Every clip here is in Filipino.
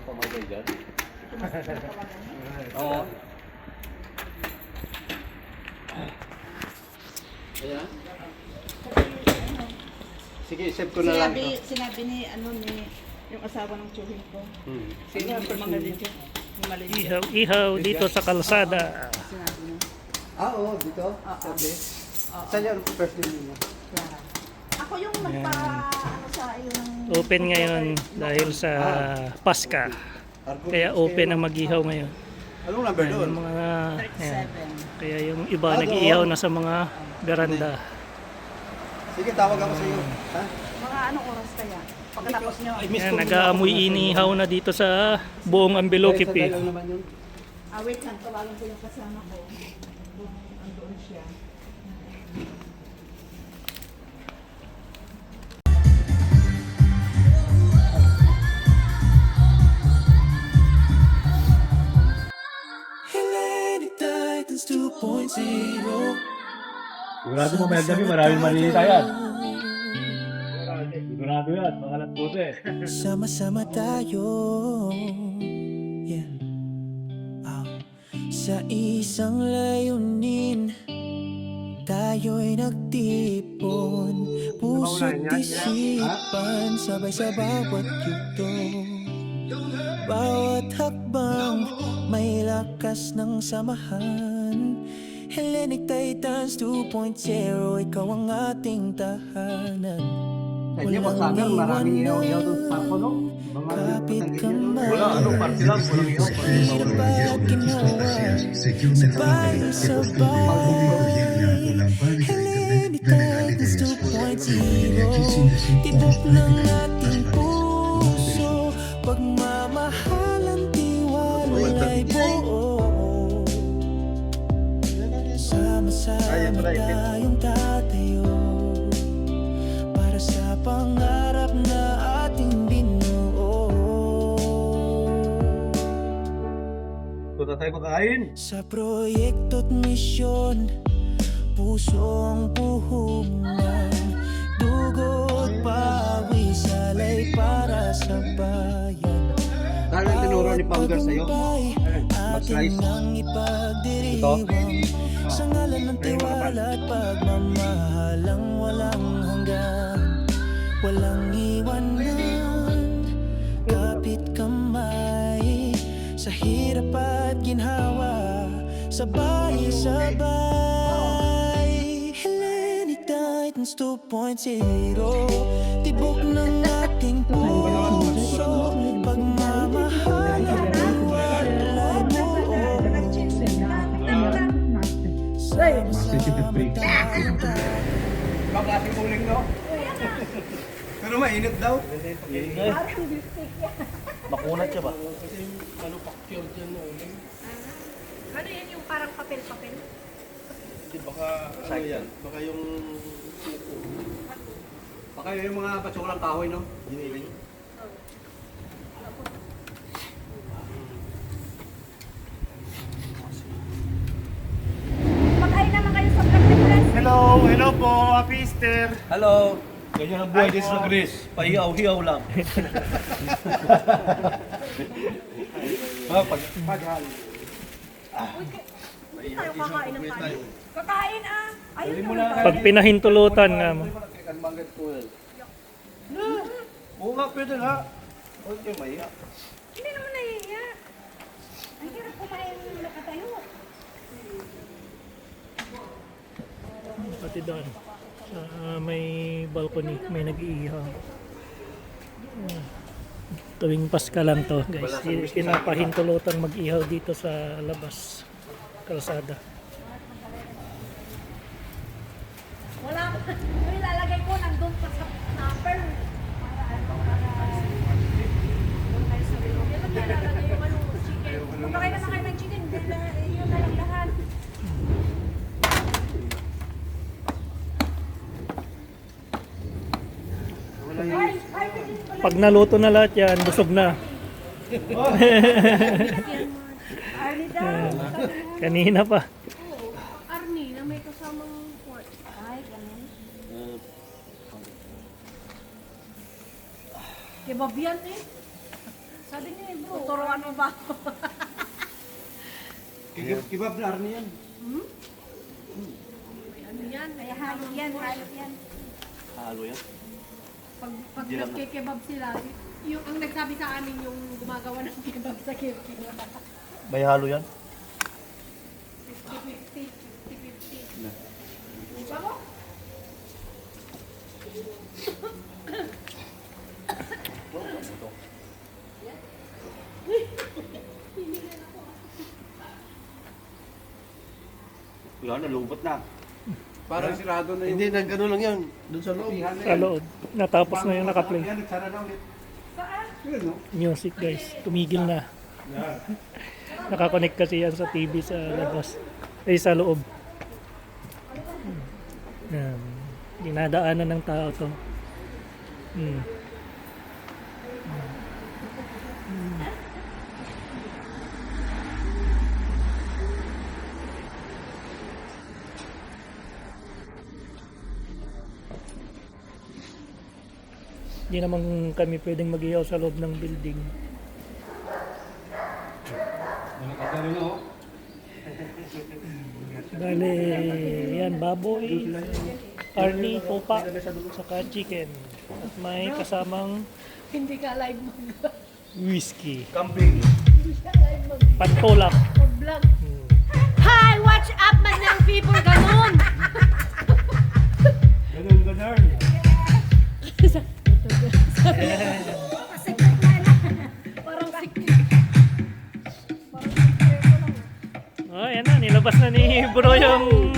pamagay dyan. Oo. Ayan. Sige, save ko na lang ito. Sinabi ni, yung asawa ng tsuhin ko. Sino Yung pamangalitin. Yung malitin. Ihaw dito sa kalsada. Sinabi niya. Oo, dito? Okay. Saan yan? First name mo? Clara. Ako yung sa iyo ng... Open ngayon dahil sa Paska. Kaya open ang mag-ihaw ngayon. Anong number doon? Yung mga, ayan. 37. Kaya yung iba nag-iihaw na sa mga veranda. Sige, tawag ako sa iyo. Ha? Mga anong oras kaya? Pagkatapos nyo. Ayan, nag-aamoy inihaw na dito sa buong Ambelokipi. Ay, lang naman yun. Wait lang, tawagan ko yung kasama ko. Andoon siya. Sigurado mo may dami, maraming malilita yan. Sigurado yan, mga latputi. Sama-sama tayo, yeah. Sa isang layunin, tayo'y nagtipon. Puso't isipan, sabay sa bawat yugto. Bawat hakbang, may lakas ng samahan. Hellenic Titans 2.0, ikaw ang ating tahanan. Sa inyo, pag summer, maraming iyaw-iyaw doon sa parko, no? Kapit kamay, Wala, anong party lang? Walang iyaw. hirap ginawa, sabay-sabay. Hellenic Titans 2.0, tibok ng ating puso, pagmamahalan, tiwala'y buo. Sama-sama tayong tatayo para sa pangarap na ating binuo. Ito na tayo makain. Sa proyekto't misyon, puso ang puhunan, dugo't pawis, alay para sa bayan. Kano yung tinuro ni Founder sa'yo? Atin ang ipagdiriwang sa ngalan ng tiwala at pagmamahalang walang hanggan, walang iwanan. Kapit kamay sa hirap at ginhawa, sabay-sabay. Hellenic Titans 2.0, tibok ng ating puso, pagmamahalan, wala'y buo. Sama-sama tayong Baklasing uling, no? Pero mainit daw. Makunat siya ba? Ano yan yung parang papel-papel? Hindi, baka ano yan? Baka yung mga batsurang kahoy, no? Giniling. Mag-ay naman kayo sa Press. Hello po, Happy Easter. Hello! Ganyan ang buhay dito sa Greece. Pahiyaw-hiyaw lang. Hindi tayo kakain ng kanin. Kakain ah! Ayun mo na. Pag pinahintulutan nga mo. Oo nga, pwede nga. Okay, mahiya. Hindi naman nahihiya. Ang hirap kumain ng nakatayo. Pati doon. Sa may balcony, may nag-iihaw. Tuwing Paska lang to, guys. Pinapahintulutan mag-ihaw dito sa labas. Kalsada. Wala ko. Yung ilalagay ko nandun pa sa snapper. Doon tayo sa bilog. Yan ang ilalagay yung ano, chicken. Magpakain naman kayo ng chicken. Yun na lang lahat. Pag naluto na lahat yan, busog na. Arnie daw. Kanina pa. Arnie na may kasamang pork. Ay, ganun. Kebab yan eh. Sabi niya, bro. Tuturuan mo ba? Kibab na arni yan. Ano yan? Ay, halo yan. Halo yan. Halo yan. Pag nagkikebab sila, yung ang nagsabi sa amin yung gumagawa ng kebab sa kebab. May halo yan? 50-50. 50-50. Diba mo? Yan, nalubot na. Parang sirado na yung... Hindi, nag-ano lang yan. Doon sa loob. Sa loob. Natapos na yung nakaplay. Yan, nagsara na ulit. Saan? Yun, no? Music guys, tumigil na. Nakakonect kasi yan sa TV sa labas. Sa loob. Yan. Dinadaanan ng tao to. Hindi naman kami pwedeng mag-ihaw sa loob ng building. Bale, yan, baboy, arni, topa, saka chicken. At may kasamang Hindi ka live mag whiskey. Camping. Pantolak. vlog. Hi! Watch up man ng people! Ganun! Ganun. Secret na lang. Parang secret. Parang secret ko lang. Oh, yan na, nilabas na ni Bro yung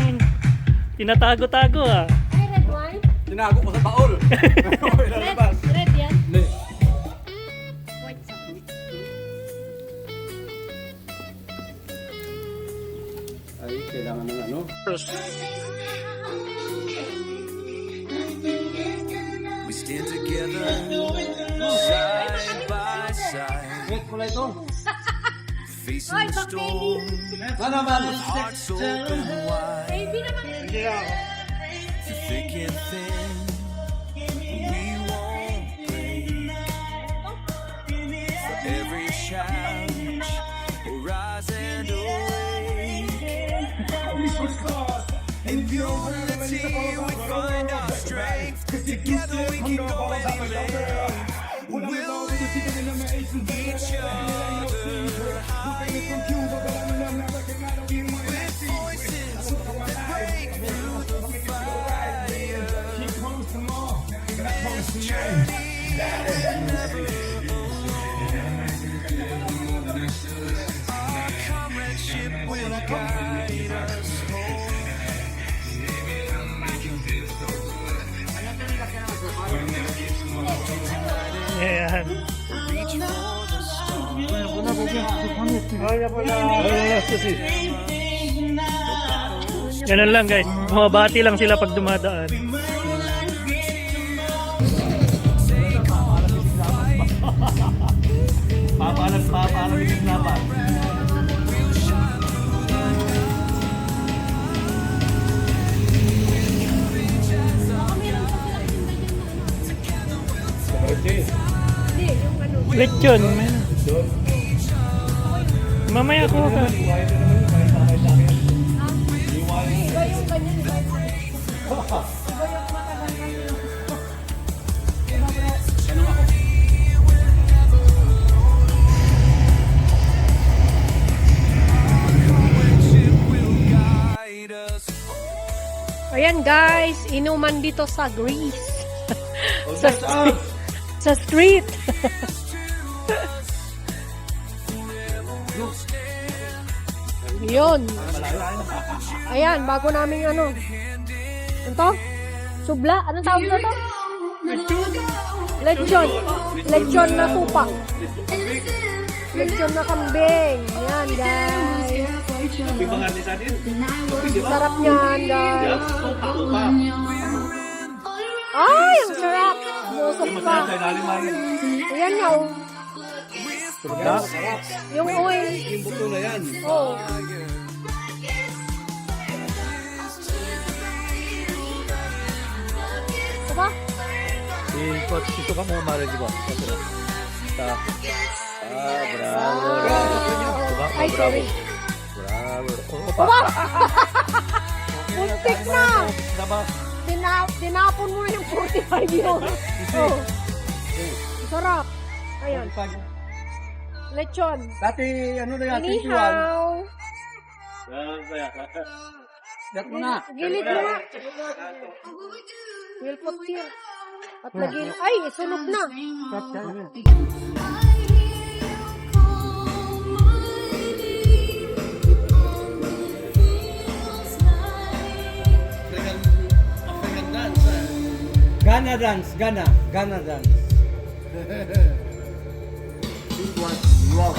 tinatago-tago ah. Ay, red wine? Tinago ko sa baol. Red yan? Hindi. White sauce. Ay, kailangan ng ano? We stand together, side by side, Wait, pula ito. facing the storm, hearts open wide, Baby naman. through thick and thin. We won't break. For every challenge, we'll rise and awake. In humility, we find our strength. Together we can go anywhere. We'll lift each other higher. With voices that break through the fire. This journey will never end. Our comradeship will guide us home. Ayan. Reach for the stars. Ganun lang guys, bumabati lang sila pag dumadaan. Papalag yung laban. Hindi, yung ano. Lechon, man. Mamaya ko ka. Iba yung ganyan. Iba yung matagal na yun. Diba bro? Guide us. Ayan guys, inuman dito sa Greece. Sa street. Yun. Ayan, bago namin ano. Ito? Subla? Anong tawag na to? Lechon. Lechon na tupa. Lechon na kambing. Ayan guys. Sarap niyan guys. Ay, ang sarap. Musok pa. Ayan nga oh. Yung oil. Yung buto na yan. Oh. Diba? Ito ka mo, Mara, di ba? Ay, sorry. Muntik na! Tinapon mo yung 45 yun. Oh. Sarap. Ayun. Lechon. Dati, ano na yan, 21. Inihaw. Dat mo na. Gilid mo na. Will put here. At lagi. Ay, sunog na. Ghana dance, Ghana dance. This one, wow.